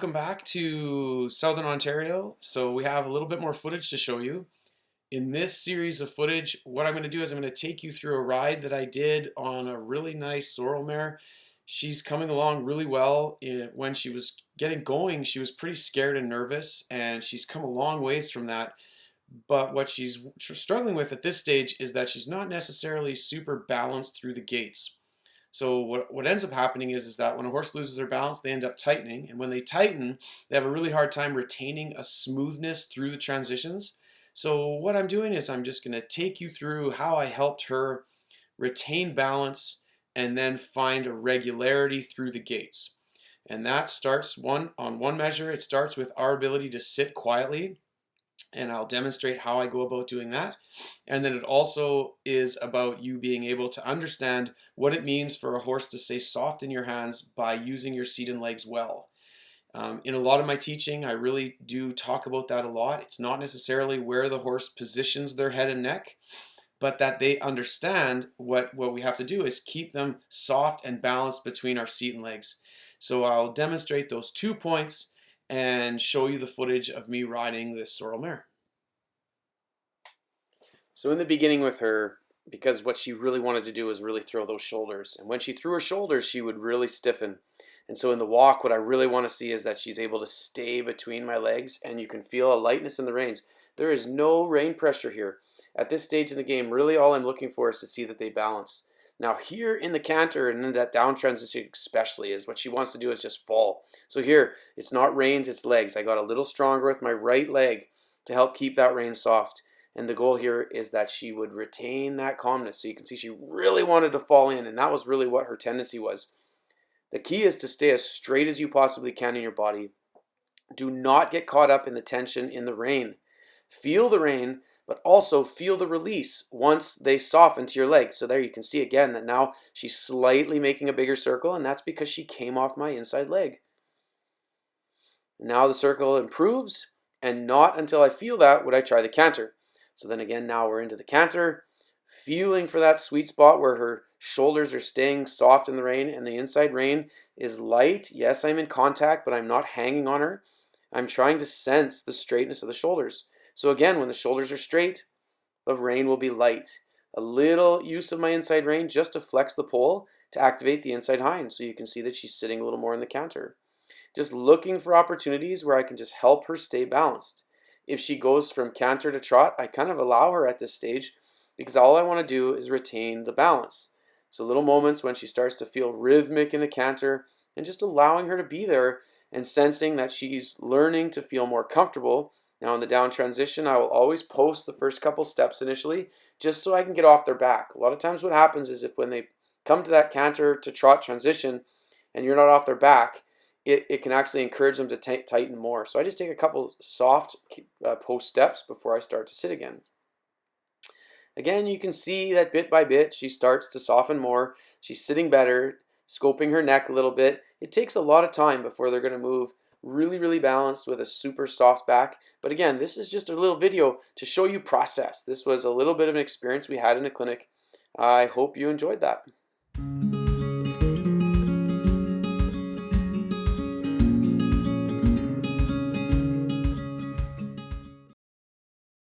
welcome back to Southern Ontario. So we have a little bit more footage to show you. In this series of footage, what I'm going to do is I'm going to take you through a ride that I did on a really nice sorrel mare. She's coming along really well. When she was getting going, she was pretty scared and nervous, and she's come a long ways from that. But what she's struggling with at this stage is that she's not necessarily super balanced through the gaits. So what ends up happening is that when a horse loses their balance, they end up tightening. And when they tighten, they have a really hard time retaining a smoothness through the transitions. So what I'm doing is I'm just going to take you through how I helped her retain balance and then find a regularity through the gaits. And that starts on one measure. It starts with our ability to sit quietly. And I'll demonstrate how I go about doing that. And then it also is about you being able to understand what it means for a horse to stay soft in your hands by using your seat and legs well. In a lot of my teaching, I really do talk about that a lot. It's not necessarily where the horse positions their head and neck, but that they understand what we have to do is keep them soft and balanced between our seat and legs. So I'll demonstrate those 2 points and show you the footage of me riding this sorrel mare. So in the beginning with her, because what she really wanted to do was really throw those shoulders. And when she threw her shoulders, she would really stiffen. And so in the walk, what I really want to see is that she's able to stay between my legs, and you can feel a lightness in the reins. There is no rein pressure here. At this stage in the game, really all I'm looking for is to see that they balance. Now here in the canter and in that down transition especially is what she wants to do is just fall. So here, it's not reins, it's legs. I got a little stronger with my right leg to help keep that rein soft. And the goal here is that she would retain that calmness. So you can see she really wanted to fall in, and that was really what her tendency was. The key is to stay as straight as you possibly can in your body. Do not get caught up in the tension in the rein. Feel the rein, but also feel the release once they soften to your leg. So there you can see again that now she's slightly making a bigger circle, and that's because she came off my inside leg. Now the circle improves, and not until I feel that would I try the canter. So then again, now we're into the canter, feeling for that sweet spot where her shoulders are staying soft in the rein and the inside rein is light. Yes, I'm in contact, but I'm not hanging on her. I'm trying to sense the straightness of the shoulders. So again, when the shoulders are straight, the rein will be light. A little use of my inside rein just to flex the pole to activate the inside hind. So you can see that she's sitting a little more in the canter. Just looking for opportunities where I can just help her stay balanced. If she goes from canter to trot, I kind of allow her at this stage because all I want to do is retain the balance. So little moments when she starts to feel rhythmic in the canter and just allowing her to be there and sensing that she's learning to feel more comfortable. Now in the down transition, I will always post the first couple steps initially just so I can get off their back. A lot of times what happens is if when they come to that canter to trot transition and you're not off their back, it can actually encourage them to tighten more. So I just take a couple soft post steps before I start to sit again. Again, you can see that bit by bit she starts to soften more. She's sitting better, scoping her neck a little bit. It takes a lot of time before they're going to move really, really balanced with a super soft back. But again, this is just a little video to show you process. This was a little bit of an experience we had in a clinic. I hope you enjoyed that.